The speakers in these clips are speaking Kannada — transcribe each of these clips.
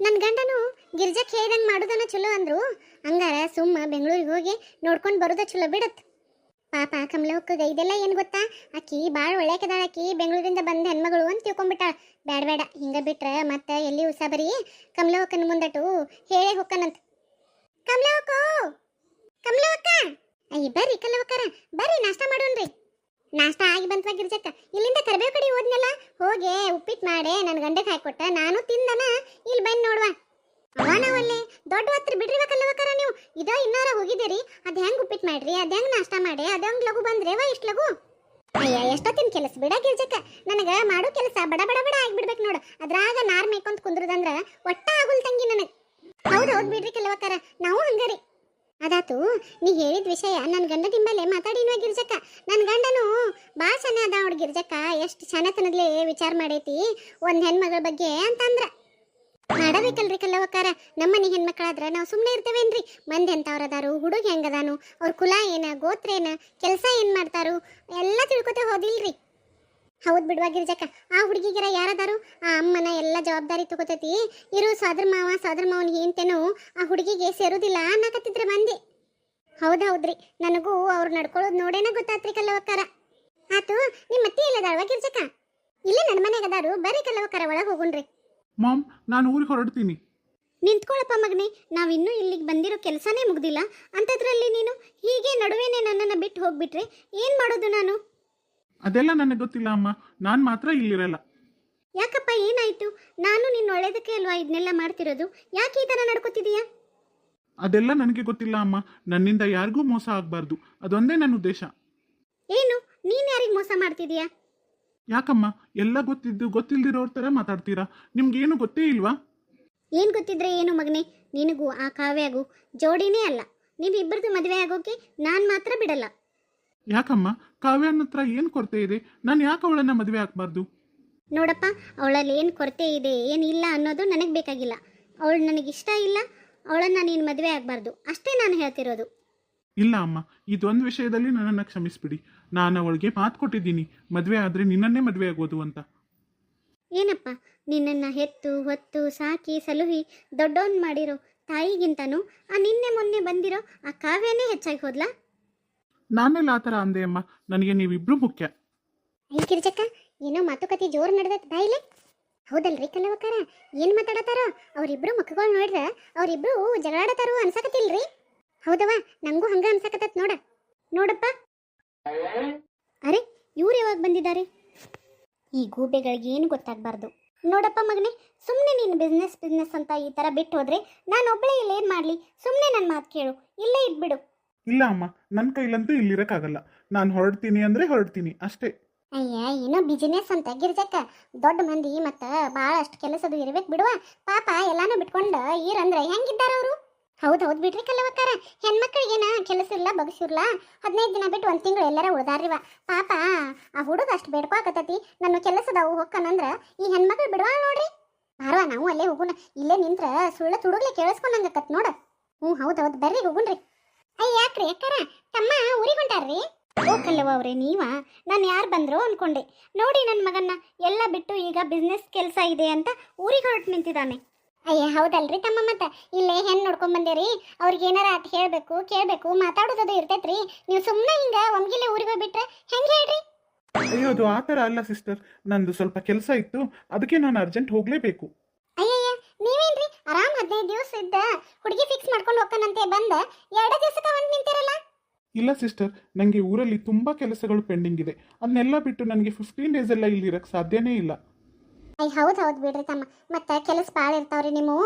ನನ್ನ ಗಂಡನು ಗಿರ್ಜಕ್ಕೆ ಹೇಳ್ದಂಗೆ ಮಾಡೋದನ್ನ ಚಲೋ ಅಂದ್ರು. ಹಂಗಾರ ಸುಮ್ಮ ಬೆಂಗಳೂರಿಗೆ ಹೋಗಿ ನೋಡ್ಕೊಂಡು ಬರೋದ ಚಲೋ ಬಿಡತ್. ಪಾಪ ಕಮಲಕ್ಕಗ ಇದೆಲ್ಲ ಏನು ಗೊತ್ತಾ, ಆಕಿ ಭಾಳ ಒಳ್ಳೆಕದಾಳ. ಆಕಿ ಬೆಂಗಳೂರಿಂದ ಬಂದ ಹೆಣ್ಮಗಳು ಅಂತ ತಿಳ್ಕೊಂಡ್ಬಿಟ್ಟಾಳ. ಬೇಡ ಬೇಡ, ಹಿಂಗ ಬಿಟ್ರೆ ಮತ್ತೆ ಎಲ್ಲಿ ಉಸಾಬರಿ ಕಮಲಕ್ಕನ ಮುಂದಟು ಹೇಳೇ ಹೊಕ್ಕನಂತ. ಕಮಲಕ್ಕೋ, ಕಮಲಕ್ಕ, ಅಯ್ಯ ಬರ್ರಿ ಕಮಲಕ್ಕರ, ಬರ್ರಿ ನಾಷ್ಟ ಮಾಡೋಣ್ರಿ. ನಾಷ್ಟ ಆಗಿ ಬಂತವ ಗಿರ್ಜಕ್ಕ. ಇಲ್ಲಿಂದ ಕರ್ಬೇವು ಕಡೆ ಹೋದ್ನಲ್ಲ, ಹೋಗಿ ಉಪ್ಪಿಟ್ಟು ಮಾಡಿ ನನ್ನ ಗಂಡಕ್ಕೆ ಹಾಕೊಟ್ಟ. ನಾನು ತಿಂದನ ಇಲ್ಲಿ ಬಂದು ನೋಡುವ. ಅವ ನಾವಲ್ಲೇ ದೊಡ್ಡ ಹತ್ರ ಬಿಡ್ರಿ ಕಲ್ಲವಕ್ಕರ ನೀವು. ಇದೋ ಇನ್ನಾರ ಹೋಗಿದ್ದೀರಿ, ಅದು ಹೆಂಗೆ ಉಪ್ಪಿಟ್ಟು ಮಾಡ್ರಿ, ಅದು ಹೆಂಗೆ ನಾಷ್ಟ ಮಾಡಿ, ಅದು ಹೆಂಗೆ ಲಘು ಬಂದ್ರೇವ ಇಷ್ಟು ಲಘು. ಅಯ್ಯ ಎಷ್ಟೊತ್ತಿನ ಕೆಲಸ ಬಿಡ ಗಿರ್ಜಕ್ಕ. ನನಗೆ ಮಾಡೋ ಕೆಲಸ ಬಡ ಬಡ ಬಡ ಆಗಿಬಿಡ್ಬೇಕು ನೋಡು. ಅದ್ರಾಗ ನಾರ್ ಮೇಯ್ಕೊಂತ ಕುಂದ್ರದಂದ್ರ ಒಟ್ಟ ಆಗುಲ್ ತಂಗಿ ನನಗೆ. ಹೌದು ಬಿಡ್ರಿ ಕಲ್ಲವಕ್ಕರ, ನಾವು ಹಂಗಾರಿ. ಅದಾತು, ನೀ ಹೇಳಿದ ವಿಷಯ ನನ್ನ ಗಂಡ ನಿಂಬಲ್ಲೇ ಮಾತಾಡಿನ್ವ ಗಿರ್ಜಕ್ಕ. ನನ್ನ ಗಂಡನು ಭಾಳ ಚೆನ್ನ ಅದ ನೋಡು ಗಿರ್ಜಕ್ಕ. ಎಷ್ಟು ಚೆನ್ನತನದ್ಲೇ ವಿಚಾರ ಮಾಡೈತಿ ಒಂದು ಹೆಣ್ಮಗಳ ಬಗ್ಗೆ ಅಂತಂದ್ರ. ಮಾಡಬೇಕಲ್ರಿ ಕಲ್ಲವಕ್ಕಾರ. ನಮ್ಮನೆ ಹೆಣ್ಮಕ್ಳಾದ್ರ ನಾವು ಸುಮ್ಮನೆ ಇರ್ತೇವೇನ್ರಿ? ಮಂದಿ ಎಂತವ್ರದಾರು, ಹುಡುಗ ಹೆಂಗದಾನು, ಅವ್ರ ಕುಲ ಏನ, ಗೋತ್ರ ಏನ, ಕೆಲಸ ಏನು ಮಾಡ್ತಾರು ಎಲ್ಲ ತಿಳ್ಕೊತೆ ಹೋದಿಲ್ರಿ. ಹೌದು ಬಿಡುವ ಗಿರ್ಜಕ್ಕ. ಆ ಹುಡುಗಿಗೆರ ಯಾರದಾರು, ಆ ಅಮ್ಮನ ಎಲ್ಲ ಜವಾಬ್ದಾರಿ ತಗೋತೈತಿ. ಇರು ಸೋದರ ಮಾವನ ಏಂತೇನು ಆ ಹುಡುಗಿಗೆ ಸೇರುದಿಲ್ಲ ಅನ್ನಕತ್ತಿದ್ರೆ ಮಂದಿ. ಹೌದೌದ್ರಿ, ನನಗೂ ಅವ್ರು ನಡ್ಕೊಳ್ಳೋದು ನೋಡೇನ ಗೊತ್ತಾತ್ರಿ ಕಲ್ಲವಕ್ಕಾರ. ಆತು, ನಿಮ್ಮ ಅತ್ತಿ ಎಲ್ಲದಾಳ್ವ ಗಿರ್ಜಕ್ಕ? ಇಲ್ಲೇ ನನ್ನ ಮನೆಗೆ ಅದಾರು, ಬರ್ರಿ ಕಲ್ಲವಕ್ಕಾರ, ಒಳಗೆ ಹೋಗುಣ್ರಿ. ಮಾಮ್, ನಾನು ಊರಿಗೆ ಹೊರಡ್ತೀನಿ. ನಿಂತ್ಕೊಳ್ಳಪ್ಪ ಮಗನೇ, ನಾವಿನ್ನೂ ಇಲ್ಲಿಗೆ ಬಂದಿರೋ ಕೆಲಸನೇ ಮುಗ್ದಿಲ್ಲ ಅಂಥದ್ರಲ್ಲಿ ನೀನು ಹೀಗೆ ನಡುವೆನೇ ನನ್ನನ್ನು ಬಿಟ್ಟು ಹೋಗ್ಬಿಟ್ರೆ ಏನು ಮಾಡೋದು ನಾನು? ಅದೆಲ್ಲ ನನಗೆ ಗೊತ್ತಿಲ್ಲ ಅಮ್ಮ, ನಾನು ಮಾತ್ರ ಇಲ್ಲಿರಲ್ಲ. ಯಾಕಪ್ಪ, ಏನಾಯ್ತು? ನಾನು ನಿನ್ನ ಒಳ್ಳೇದಕ್ಕೆ ಅಲ್ವಾ ಇದನ್ನೆಲ್ಲ ಮಾಡ್ತಿರೋದು. ಯಾಕೆ ಈ ಥರ ನಡ್ಕೋತಿದೀಯಾ? ಅದೆಲ್ಲ ನನಗೆ ಗೊತ್ತಿಲ್ಲ ಅಮ್ಮ. ನನ್ನಿಂದ ಯಾರಿಗೂ ಮೋಸ ಆಗಬಾರ್ದು, ಅದೊಂದೇ ನನ್ನ ಉದ್ದೇಶ. ಏನು, ನೀನು ಯಾರಿಗೆ ಮೋಸ ಮಾಡ್ತಿದೀಯಾ? ಯಾಕಮ್ಮ ಎಲ್ಲ ಗೊತ್ತಿದ್ದು ಗೊತ್ತಿಲ್ದಿರೋರ ಥರ ಮಾತಾಡ್ತೀರಾ? ನಿಮ್ಗೇನು ಗೊತ್ತೇ ಇಲ್ವಾ? ಏನು ಗೊತ್ತಿದ್ರೆ ಏನು ಮಗನೇ, ನಿನಗೂ ಆ ಕಾವ್ಯಾಗೂ ಜೋಡಿನೇ ಅಲ್ಲ. ನೀವಿಬ್ಬರದು ಮದುವೆ ಆಗೋಕೆ ನಾನು ಮಾತ್ರ ಬಿಡಲ್ಲ. ಯಾಕಮ್ಮ, ಕಾವ್ಯನ ಹತ್ರ ಏನು ಕೊರತೆ ಇದೆ? ನಾನು ಯಾಕೆ ಅವಳನ್ನ ಮದುವೆ ಹಾಕ್ಬಾರ್ದು? ನೋಡಪ್ಪ, ಅವಳಲ್ಲಿ ಏನು ಕೊರತೆ ಇದೆ ಏನಿಲ್ಲ ಅನ್ನೋದು ನನಗೆ ಬೇಕಾಗಿಲ್ಲ. ಅವಳು ನನಗಿಷ್ಟ ಇಲ್ಲ, ಅವಳನ್ನು ನೀನು ಮದುವೆ ಆಗಬಾರ್ದು, ಅಷ್ಟೇ ನಾನು ಹೇಳ್ತಿರೋದು. ಇಲ್ಲ ಅಮ್ಮ, ಇದೊಂದು ವಿಷಯದಲ್ಲಿ ನನ್ನನ್ನು ಕ್ಷಮಿಸ್ಬಿಡಿ. ನಾನು ಅವಳಿಗೆ ಮಾತು ಕೊಟ್ಟಿದ್ದೀನಿ, ಮದುವೆ ಆದರೆ ನಿನ್ನನ್ನೇ ಮದುವೆ ಆಗೋದು ಅಂತ. ಏನಪ್ಪ, ನಿನ್ನನ್ನು ಹೆತ್ತು ಹೊತ್ತು ಸಾಕಿ ಸಲುಹಿ ದೊಡ್ಡವನ್ ಮಾಡಿರೋ ತಾಯಿಗಿಂತನೂ ಆ ನಿನ್ನೆ ಮೊನ್ನೆ ಬಂದಿರೋ ಆ ಕಾವ್ಯನೇ ಹೆಚ್ಚಾಗಿ ಹೋದ್ಲಾ? ನಾನೆಲ್ಲ ಆ ಥರ ಅಂದೆ ಅಮ್ಮ, ನನಗೆ ನೀವಿಬ್ರು ಮುಖ್ಯ. ಈ ಗಿರ್ಜಕ್ಕ, ಏನೋ ಮಾತುಕತೆ ಜೋರು ನಡೆದತ್ ಬಾಯಿಲೆ. ಹೌದಲ್ರಿ ಕಲ್ಲವಕ್ಕಾರ, ಏನು ಮಾತಾಡತಾರೋ? ಅವರಿಬ್ರು ಮುಖಗಳು ನೋಡ್ರ ಅವರಿಬ್ರು ಜಗಳಾಡತಾರೋ ಅನ್ಸಕತ್ತಿಲ್ರಿ? ಹೌದವ, ನಂಗೂ ಹಂಗ ಅನ್ಸಕತ್ತತ್ ನೋಡಪ್ಪ. ಅರೆ, ಇವ್ರು ಯಾವಾಗ ಬಂದಿದ್ದಾರೆ? ಈ ಗೂಬೆಗಳಿಗೆ ಏನು ಗೊತ್ತಾಗಬಾರ್ದು. ನೋಡಪ್ಪ ಮಗನೇ, ಸುಮ್ಮನೆ ನೀನು ಬಿಸ್ನೆಸ್ ಅಂತ ಈ ಥರ ಬಿಟ್ಟು ಹೋದ್ರೆ ನಾನು ಒಬ್ಬಳೇ ಇಲ್ಲಿ ಏನು ಮಾಡಲಿ? ಸುಮ್ಮನೆ ನನ್ನ ಮಾತು ಕೇಳು, ಇಲ್ಲೇ ಇದ್ಬಿಡು. ಇಲ್ಲ ಅಮ್ಮ, ನನ್ನ ಕೈಲಂತೂ ಇಲ್ಲಿರೋಕ್ಕಾಗಲ್ಲ. ನಾನು ಹೊರಡ್ತೀನಿ ಅಂದರೆ ಹೊರಡ್ತೀನಿ ಅಷ್ಟೇ. ಅಯ್ಯ, ಏನೋ ಬಿಸಿನೆಸ್ ಅಂತ ಗಿರ್ಜಕ್ಕ, ದೊಡ್ಡ ಮಂದಿ ಮತ್ತು ಭಾಳಷ್ಟು ಕೆಲಸದು ಇರ್ಬೇಕು ಬಿಡುವ. ಪಾಪ ಎಲ್ಲಾನು ಬಿಟ್ಕೊಂಡು ಈರಂದ್ರೆ ಹೆಂಗಿದ್ದಾರೆ ಅವರು? ಹೌದು ಬಿಡ್ರಿ ಕಲ್ಲವಕ್ಕಾರ, ಹೆಣ್ಮಕ್ಳಿಗೇನ ಕೆಲಸ ಇಲ್ಲ ಬಗಸಿರ್ಲ. 15 ದಿನ ಬಿಟ್ಟು 1 ತಿಂಗಳು ಎಲ್ಲಾರ ಉಳ್ದಾರಿವ. ಪಾಪ ಆ ಹುಡುಗ ಅಷ್ಟು ಬೇಡ್ಕೋಕತ್ತತಿ, ನನ್ನ ಕೆಲಸದವು ಹೊಕ್ಕನಂದ್ರ ಈ ಹೆಣ್ಮಕ್ಳು ಬಿಡುವ ನೋಡ್ರಿ. ಬಾರವ, ನಾವು ಅಲ್ಲೇ ಹೋಗುಣ. ಇಲ್ಲೇ ನಿಂತ್ರ ಸುಳ್ಳ ತುಡುಗ್ಲೆ ಕೇಳಿಸ್ಕೊಂಡಂಗಕತ್ ನೋಡ. ಹೌದು ಬರ್ರಿ ಹೋಗುಣ್ರಿ. ಅಯ್ಯ ಯಾಕ್ರಿ ಅಕ್ಕಾರ, ತಮ್ಮ ಊರಿಗೆ ಹೊಂಟಾರ್ರಿ? ಓ ಕಲ್ಲವ ಅವ್ರೆ, ನೀವಾ? ನಾನು ಯಾರು ಬಂದ್ರು ಅನ್ಕೊಂಡೆ. ನೋಡಿ ನನ್ನ ಮಗನ್ನ ಎಲ್ಲ ಬಿಟ್ಟು ಈಗ ಬಿಸ್ನೆಸ್ ಕೆಲಸ ಇದೆ ಅಂತ ಊರಿಗೆ ಹೊರಟು ನಿಂತಿದ್ದಾನೆ. ಅಯ್ಯ ಹೌದಲ್ರಿ ತಮ್ಮ, ಮತ್ತೆ ಇಲ್ಲೇ ಹೆಣ್ಣು ನೋಡ್ಕೊಂಡ್ ಬಂದೇರಿ. ಅವ್ರಿಗೆ ಏನಾರ ಆತ ಹೇಳ್ಬೇಕು ಕೇಳಬೇಕು ಮಾತಾಡೋದು ಇರ್ತೈತ್ರಿ. ನೀವು ಸುಮ್ಮನೆ ಹಿಂಗ ಒಮ್ಗಿಲೆ ಊರಿಗೆ ಹೋಗ್ಬಿಟ್ರೆ ಹೆಂಗೆ ಹೇಳ್ರಿ? ಅಯ್ಯೋ, ಅದು ಆ ಥರ ಅಲ್ಲ ಸಿಸ್ಟರ್, ನಂದು ಸ್ವಲ್ಪ ಕೆಲಸ ಇತ್ತು, ಅದಕ್ಕೆ ನಾನು ಅರ್ಜೆಂಟ್ ಹೋಗಲೇಬೇಕು. ಅಯ್ಯಯ್ಯ, ನೀವೇನ್ರಿ ಆರಾಮ್ 15 ದಿವಸ ಇದ್ದ ಹುಡುಗಿ ಫಿಕ್ಸ್ ಮಾಡ್ಕೊಂಡು ಹೋಗ್ತಾನಂತೆ ಬಂದ 2 ದಿವಸಕ್ಕೆ ಹೊಂಟು ನಿಂತಿರಲ್ಲ? ಇಲ್ಲ ಸಿಸ್ಟರ್, ನನಗೆ ಊರಲ್ಲಿ ತುಂಬ ಕೆಲಸಗಳು ಪೆಂಡಿಂಗ್ ಇದೆ. ಅದನ್ನೆಲ್ಲ ಬಿಟ್ಟು ನನಗೆ 15 ಡೇಸ್ ಎಲ್ಲ ಇಲ್ಲಿರಕ್ಕೆ ಸಾಧ್ಯನೇ ಇಲ್ಲ. ಅಯ್ಯ ಹೌದು ಬಿಡ್ರಿ ತಮ್ಮ, ಮತ್ತೆ ಕೆಲಸ ಭಾಳ ಇರ್ತಾವ್ರಿ.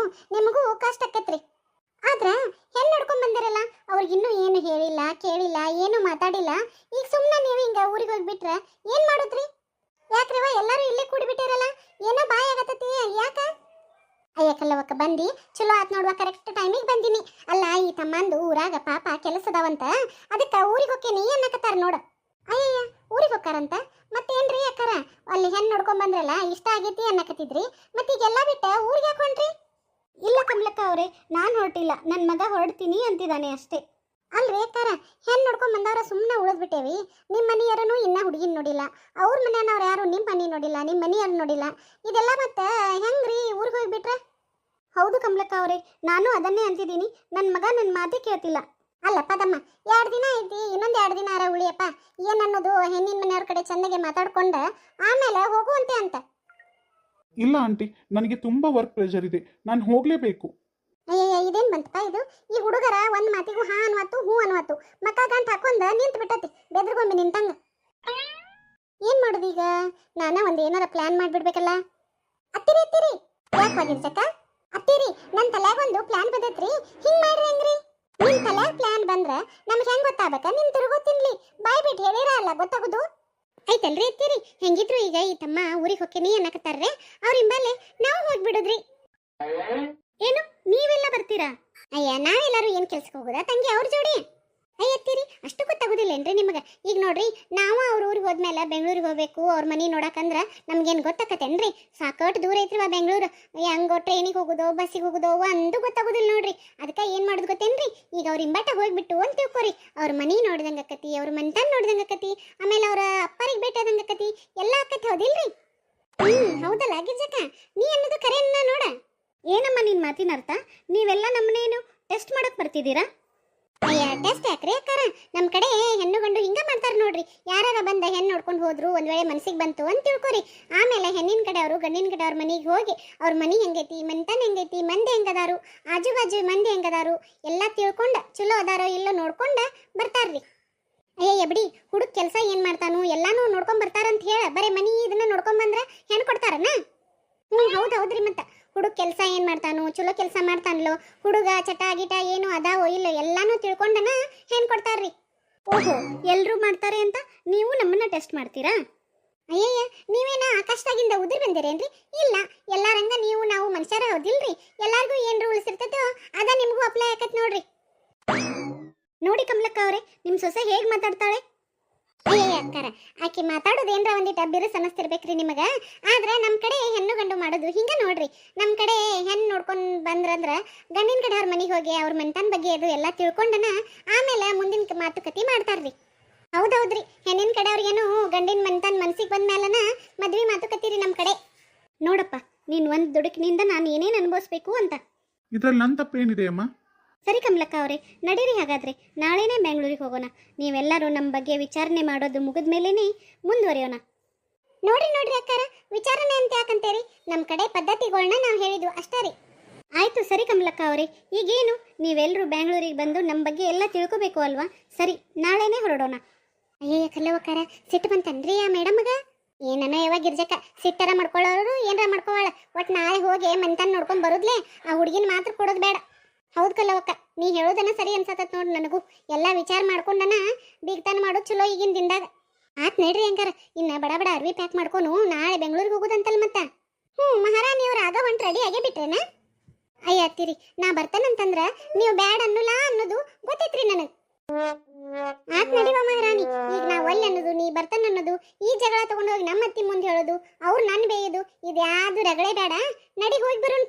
ನಿಮಗೂ ಕಷ್ಟ ಆಕತ್ರಿ. ಆದ್ರೆ ಹೆಣ್ಣು ನೋಡ್ಕೊಂಡ್ ಬಂದಿರಲ್ಲ, ಅವ್ರಿಗಿನ್ನೂ ಏನು ಹೇಳಿಲ್ಲ ಕೇಳಿಲ್ಲ, ಏನು ಮಾತಾಡಿಲ್ಲ. ಈಗ ಸುಮ್ಮನೆ ನೀವು ಹಿಂಗ ಊರಿಗೆ ಹೋಗ್ಬಿಟ್ರೆ ಏನು ಮಾಡೋದ್ರಿ? ಯಾಕ್ರಿವ ಎಲ್ಲರೂ ಇಲ್ಲೇ ಕೂಡಿಬಿಟ್ಟಿರಲ್ಲ? ಏನೋ ಬಾಯ್ ಆಗತ್ತತಿ, ಯಾಕ? ಅಯ್ಯ ಕಲ್ಲವಕ್ಕ, ಬಂದು ಚಲೋ ಆತ್ ನೋಡುವ, ಕರೆಕ್ಟ್ ಟೈಮಿಗೆ ಬಂದಿನಿ. ಅಲ್ಲ, ಈ ತಮ್ಮಂದು ಊರಾಗ ಪಾಪ ಕೆಲಸದವಂತ, ಅದಕ್ಕೆ ಊರಿಗೆ ಹೋಗ್ತೇನೆ ಅನ್ನಕತ್ತಾರ ನೋಡು. ಅಯ್ಯಯ್ಯ, ಊರಿಗೆ ಹೋಗ್ತಾರಂತ? ಮತ್ತೇನ್ರಿ ಅಕ್ಕಾರ, ಅಲ್ಲಿ ಹೆಣ್ಣು ನೋಡ್ಕೊಂಡ್ ಬಂದ್ರಲ್ಲ, ಇಷ್ಟ ಆಗೈತಿ ಅನ್ನಕತ್ತಿದ್ರಿ, ಮತ್ತೀಗೆಲ್ಲ ಬಿಟ್ಟ ಊರಿಗೆ ಹಾಕೊಂಡ್ರಿ? ಇಲ್ಲ ಕಮಲಕ್ಕ ಅವರೇ, ನಾನು ಹೊರಟಿಲ್ಲ, ನನ್ನ ಮಗ ಹೊರಡ್ತೀನಿ ಅಂತಿದ್ದಾನೆ ಅಷ್ಟೇ. ಅಲ್ರಿ ಅಕ್ಕಾರ, ಹೆಣ್ಣು ನೋಡ್ಕೊಂಡ್ ಬಂದವ್ರ ಸುಮ್ಮನೆ ಉಳಿದ್ಬಿಟ್ಟೇವಿ. ನಿಮ್ಮ ಮನೆಯವರನ್ನು ಇನ್ನೂ ಹುಡುಗಿನ ನೋಡಿಲ್ಲ, ಅವ್ರ ಮನೆಯವ್ರು ಯಾರು ನಿಮ್ಮ ಮನೆ ನೋಡಿಲ್ಲ, ನಿಮ್ಮ ಮನೆಯವ್ರು ನೋಡಿಲ್ಲ. ಇದೆಲ್ಲ ಮತ್ತೆ ಹೆಂಗ್ರಿ ಊರಿಗೆ ಹೋಗ್ಬಿಟ್ರೆ? ಹೌದು ಕಮಲಕ್ಕ ಅವರೇ, ನಾನು ಅದನ್ನೇ ಅಂತಿದ್ದೀನಿ. ನನ್ನ ಮಗ ನನ್ನ ಮಾತೇ ಕೇಳ್ತಿಲ್ಲ. ಅಲ್ಲ ಪದಮ್ಮ, 2 ದಿನ ಐತಿ, ಇನ್ನೊಂದು 2 ದಿನ ಉಳಿಯಪ್ಪ. ಏನನ್ನೋದು ಹೆಣ್ಣಿನ ಮನೆಯವ್ರ ಕಡೆ ಚೆನ್ನಾಗಿ ಮಾತಾಡ್ಕೊಂಡ ಆಮೇಲೆ ಹೋಗುವಂತೆ ಅಂತ. ಇಲ್ಲ ಆಂಟಿ, ನನಗೆ ತುಂಬ ವರ್ಕ್ ಪ್ರೆಷರ್ ಇದೆ, ನಾನು ಹೋಗಲೇಬೇಕು. ಅಯ್ಯಯ್ಯ, ಇದೇನ್ ಬಂತಪ್ಪ ಇದು? ಈ ಹುಡುಗರ ಒಂದ್ ಮಾತಿಗೂ ಹಾ ಅನ್ವಾತು ಹೂ ಅನ್ವಾತು, ಮಕ್ಕ ಗಂಟ್ ಹಾಕೊಂಡ ನಿಂತು ಬಿಟ್ಟತಿ ಬೆದ್ರಗೊಮ್ಮೆ ನಿಂತಂಗ. ಏನ್ ಮಾಡುದು ಈಗ? ನಾನ ಒಂದ್ ಏನಾರ ಪ್ಲಾನ್ ಮಾಡ್ಬಿಡ್ಬೇಕಲ್ಲ. ಅತ್ತಿರಿ ಅತ್ತಿರಿ, ಯಾಕೆ ಹೋಗಿರ್ಸಕ್ಕ? ಅತ್ತಿರಿ, ನನ್ ತಲ್ಯಾಗ ಒಂದು ಪ್ಲಾನ್ ಬಂದೈತ್ರಿ. ಹಿಂಗ್ ಮಾಡ್ರಿ ಹೆಂಗ್ರಿ? ನಿಮ್ ತಲ್ಯಾಗ ಪ್ಲಾನ್ ಬಂದ್ರ ನಮ್ಗೆ ಹೆಂಗ್ ಗೊತ್ತಾಗಬೇಕ? ನಿಮ್ ತಿರುಗೋ ತಿನ್ಲಿ, ಬಾಯ್ ಬಿಟ್ಟು ಹೇಳಿರ ಅಲ್ಲ ಗೊತ್ತಾಗುದು. ಐತಲ್ರಿ ಅತ್ತಿರಿ, ಹೆಂಗಿದ್ರು ಈಗ ಈ ತಮ್ಮ ಊರಿಗೆ ಹೊಕ್ಕೇನಿ ಅನ್ನಕತ್ತಾರ್ರೆ, ಅವ್ರ ಹಿಂಬಾಲೆ ನಾವು ಹೋಗ್ಬಿಡುದ್ರಿ. ಏನು ನೀವೆಲ್ಲ ಬರ್ತೀರಾ? ಅಯ್ಯ, ನಾವೆಲ್ಲರೂ ಏನ್ ಕೆಲ್ಸಕ್ಕೆ ಹೋಗುದಾ ತಂಗಿ ಅವ್ರ ಜೋಡಿ? ಅಯ್ಯತ್ತೀರಿ, ಅಷ್ಟು ಗೊತ್ತಾಗುದಿಲ್ಲೇನ್ರಿ ನಿಮಗೆ? ಈಗ ನೋಡ್ರಿ, ನಾವು ಅವ್ರ ಊರಿಗೆ ಹೋದ್ಮೇಲೆ ಬೆಂಗಳೂರಿಗೆ ಹೋಗ್ಬೇಕು, ಅವ್ರ ಮನೆ ನೋಡಕಂದ್ರ ನಮ್ಗೇನು ಗೊತ್ತಾಕತ್ತೇನ್ರಿ? ಸಾಕಷ್ಟು ದೂರ ಐತ್ರಿ ಬೆಂಗಳೂರು. ಹೆಂಗೋ ಟ್ರೈನಿಗೆ ಹೋಗುದೋ ಬಸ್ಸಿಗೆ ಹೋಗುದೋ ಒಂದು ಗೊತ್ತಾಗುದಿಲ್ಲ ನೋಡ್ರಿ. ಅದಕ್ಕೆ ಏನು ಮಾಡೋದು ಗೊತ್ತೇನ್ರಿ? ಈಗ ಅವ್ರ ಇಂಬಾಟ ಹೋಗ್ಬಿಟ್ಟು ಅಂತ ತಿಳ್ಕೊರಿ, ಅವ್ರ ಮನೆ ನೋಡಿದಂಗೆ ಆಕತಿ, ಅವ್ರ ಮನ್ತನ ನೋಡಿದಂಗೆ ಆಕತಿ, ಆಮೇಲೆ ಅವ್ರ ಅಪ್ಪರಿಗೆ ಭೇಟಿಯಾದಂಗೆ ಆಕತಿ, ಎಲ್ಲ ಆಕತಿ. ಹೌದಿಲ್ರಿ? ಹೌದಲ್ಲ ಗಿರ್ಜಕ್ಕ, ನೀ ಅನ್ನೋದು ಕರೆಯನ್ನ ನೋಡ. ಏನಮ್ಮ ನಿನ್ ಮಾತಿನ ಅರ್ಥ? ನೀವೆಲ್ಲ ನಮ್ಮನೇನು ಟೆಸ್ಟ್ ಮಾಡಕ್ ಬರ್ತಿದ್ದೀರಾ? ಅಯ್ಯ, ಟೆಸ್ಟ್ ಯಾಕ್ರಿ ಅಕ್ಕಾರ? ನಮ್ಮ ಕಡೆ ಹೆಣ್ಣು ಗಂಡು ಹಿಂಗ ಮಾಡ್ತಾರ ನೋಡ್ರಿ. ಯಾರಾರ ಬಂದ ಹೆಣ್ಣು ನೋಡ್ಕೊಂಡು ಹೋದ್ರು, ಒಂದ್ ವೇಳೆ ಮನಸ್ಸಿಗೆ ಬಂತು ಅಂತ ತಿಳ್ಕೊರಿ. ಆಮೇಲೆ ಹೆಣ್ಣಿನ ಕಡೆ ಅವರು ಗಂಡಿನ ಕಡೆ ಅವ್ರ ಮನೆಗೆ ಹೋಗಿ ಅವ್ರ ಮನೆ ಹೆಂಗೈತಿ, ಮನ್ತನ ಹೆಂಗೈತಿ, ಮಂದಿ ಹೆಂಗದಾರು, ಆಜು ಬಾಜು ಮಂದಿ ಹೆಂಗದಾರು ಎಲ್ಲ ತಿಳ್ಕೊಂಡ ಚಲೋ ಅದಾರೋ ಇಲ್ಲೋ ನೋಡ್ಕೊಂಡ ಬರ್ತಾರ್ರಿ. ಅಯ್ಯ ಬಿಡಿ, ಹುಡುಗ ಕೆಲಸ ಏನ್ ಮಾಡ್ತಾನು ಎಲ್ಲಾನು ನೋಡ್ಕೊಂಡ್ ಬರ್ತಾರಂತ ಹೇಳ ಬರೇ ಮನಿ ಇದನ್ನ ನೋಡ್ಕೊಂಡ್ ಬಂದ್ರ ಹೆಣ್ಣು ಕೊಡ್ತಾರನ? ಹೌದ್ರಿ. ಮತ್ತ ಹುಡುಗ ಕೆಲಸ ಏನ್ ಮಾಡ್ತಾನು, ಚಲೋ ಕೆಲಸ ಮಾಡ್ತಾನಲ್ಲೋ, ಹುಡುಗ ಚಟ ಗಿಟ ಏನು ಅದಾವೋ ಇಲ್ಲೋ ಎಲ್ಲಾನು ತಿಳ್ಕೊಂಡನ ಹೆಣ್ ಕೊಡ್ತಾರ್ರಿ. ಓಹೋ, ಎಲ್ರೂ ಮಾಡ್ತಾರೆ ಅಂತ ನೀವು ನಮ್ಮನ್ನ ಟೆಸ್ಟ್ ಮಾಡ್ತೀರಾ? ಅಯ್ಯಯ್ಯ, ನೀವೇನ ಆಕಾಶದಾಗಿಂದ ಉದುರಿ ಬಂದಿರೇನ್ರಿ? ಇಲ್ಲ, ಎಲ್ಲಾರಂಗ ನೀವು ನಾವು ಮನುಷ್ಯರ ಹೌದಿಲ್ರಿ. ಎಲ್ಲಾರ್ಗೂ ಏನ್ ರೂಲ್ಸ್ ಇರ್ತೈತೋ ಅದ ನಿಮ್ಗೂ ಅಪ್ಲೈ ಆಕತ್ ನೋಡ್ರಿ. ನೋಡಿ ಕಮಲಕ್ಕ ಅವರೇ, ನಿಮ್ ಸೊಸೆ ಹೇಗ್ ಮಾತಾಡ್ತಾಳೆ? ಅಯ್ಯಯ್ಯ ಅಕ್ಕಾರ, ಆಕಿ ಮಾತಾಡೋದೇನ್ರ ಒಂದಿಟ್ಟು ಬಿರುಸ್ ಅನ್ನಿಸ್ತಿರ್ಬೇಕ್ರಿ ನಿಮಗ. ಆದ್ರೆ ನಮ್ ಕಡೆ ಹೆಣ್ಣು ಗಂಡು ಮಾಡೋದು ಹಿಂಗ ನೋಡ್ರಿ. ನಮ್ ಕಡೆ ಹೆಣ್ಣು ನೋಡ್ಕೊಂಡ್ ಬಂದ್ರಂದ್ರ ಗಂಡಿನ ಕಡೆ ಅವ್ರ ಮನೆಗೆ ಹೋಗಿ ಅವ್ರ ಮನ್ತನ ಬಗ್ಗೆ ಅದು ಎಲ್ಲ ತಿಳ್ಕೊಂಡನ ಆಮೇಲೆ ಮುಂದಿನ ಮಾತುಕತೆ ಮಾಡ್ತಾರ್ರಿ. ಹೌದೌದ್ರಿ, ಹೆಣ್ಣಿನ ಕಡೆ ಅವ್ರಿಗೇನು ಗಂಡಿನ ಮನ್ತನ ಮನ್ಸಿಗೆ ಬಂದ್ಮೇಲನ ಮದ್ವಿ ಮಾತುಕತೆ ನಮ್ ಕಡೆ. ನೋಡಪ್ಪ, ನೀನ್ ಒಂದ್ ದುಡುಕಿನಿಂದ ನಾನು ಏನೇನ್ ಅನುಭವಿಸ್ಬೇಕು ಅಂತ. ಇದ್ರಲ್ಲಿ ನನ್ನ ತಪ್ಪೇನಿದೆ ಅಮ್ಮ? ಸರಿ ಕಮಲಕ್ಕ ಅವರೇ, ನಡೀರಿ. ಹಾಗಾದ್ರೆ ನಾಳೆನೇ ಬೆಂಗಳೂರಿಗೆ ಹೋಗೋಣ. ನೀವೆಲ್ಲರೂ ನಮ್ಮ ಬಗ್ಗೆ ವಿಚಾರಣೆ ಮಾಡೋದು ಮುಗಿದ ಮೇಲೇನೆ ಮುಂದುವರಿಯೋಣ. ನೋಡ್ರಿ ಅಕ್ಕಾರ, ವಿಚಾರಣೆ ಅಂತ ಯಾಕಂತೇರಿ? ನಮ್ಮ ಕಡೆ ಪದ್ಧತಿಗಳನ್ನ ನಾವು ಹೇಳಿದ್ವು ಅಷ್ಟೇ ರೀ. ಆಯ್ತು, ಸರಿ ಕಮಲಕ್ಕ ಅವರೇ, ಈಗೇನು ನೀವೆಲ್ಲರೂ ಬೆಂಗಳೂರಿಗೆ ಬಂದು ನಮ್ಮ ಬಗ್ಗೆ ಎಲ್ಲ ತಿಳ್ಕೊಬೇಕು ಅಲ್ವಾ? ಸರಿ, ನಾಳೆನೇ ಹೊರಡೋಣ. ಅಯ್ಯಯ್ಯ ಕಲ್ಲವಕ್ಕಾರ, ಸಿಟ್ಟು ಬಂತನ್ರಿ ಆ ಮೇಡಮ್ಗ? ಏನನ ಯಾವಾಗ ಗಿರ್ಜಕ್ಕ ಸಿಟ್ಟರ ಮಾಡ್ಕೊಳ್ಳೋರು ಏನರ ಮಾಡ್ಕೊಳ್ಳ, ಒಟ್ಟು ನಾಳೆ ಹೋಗಿ ಮನ್ತನ ನೋಡ್ಕೊಂಡ್ ಬರುದ್ಲೇ, ಆ ಹುಡುಗಿನ ಮಾತ್ರ ಕೊಡೋದು ಬೇಡ. ಹೌದು ಕಲ್ಲವಕ್ಕ, ನೀ ಹೇಳೋದನ್ನ ಸರಿ ಅನ್ಸತ್ತ ನೋಡ್. ನನಗೂ ಎಲ್ಲ ವಿಚಾರ ಮಾಡ್ಕೊಂಡನ ಬೀಗ್ತಾನ ಮಾಡೋದು ಚಲೋ ಈಗಿನ ದಿನದಾಗ. ಆತ್ ನಡ್ರಿ ಹಂಗಾರ, ಇನ್ನ ಬಡ ಅರ್ವಿ ಪ್ಯಾಕ್ ಮಾಡ್ಕೊನು ನಾಳೆ ಬೆಂಗಳೂರಿಗೆ ಹೋಗೋದಂತಲ್ ಮತ್ತ. ಮಹಾರಾಣಿಯವ್ರ ಆಗ ಹೊಂಟ್ ರೆಡಿ ಆಗೇ ಬಿಟ್ರೇನ? ಅಯ್ಯ ಅತ್ತಿರಿ, ನಾ ಬರ್ತಾನಂತಂದ್ರ ನೀವು ಬ್ಯಾಡ್ ಅನ್ನೋಲ್ಲ ಅನ್ನೋದು ಗೊತ್ತೈತ್ರಿ ನನಗೆ. ಆತ್ ನಡಿವ ಮಹಾರಾಣಿ, ಈಗ ನಾ ಒಲ್ಲೆ ಅನ್ನೋದು ನೀ ಬರ್ತಾನ ಅನ್ನೋದು, ಈ ಜಗಳ ತಗೊಂಡೋಗಿ ನಮ್ಮ ಅತ್ತಿ ಮುಂದೆ ಹೇಳೋದು, ಅವ್ರು ನನ್ನ ಬೇಯೋದು, ಇದ್ಯಾವುದು ರಗಳೆ ಬೇಡ. ನಡಿ ಹೋಗಿ ಬರೋಣ.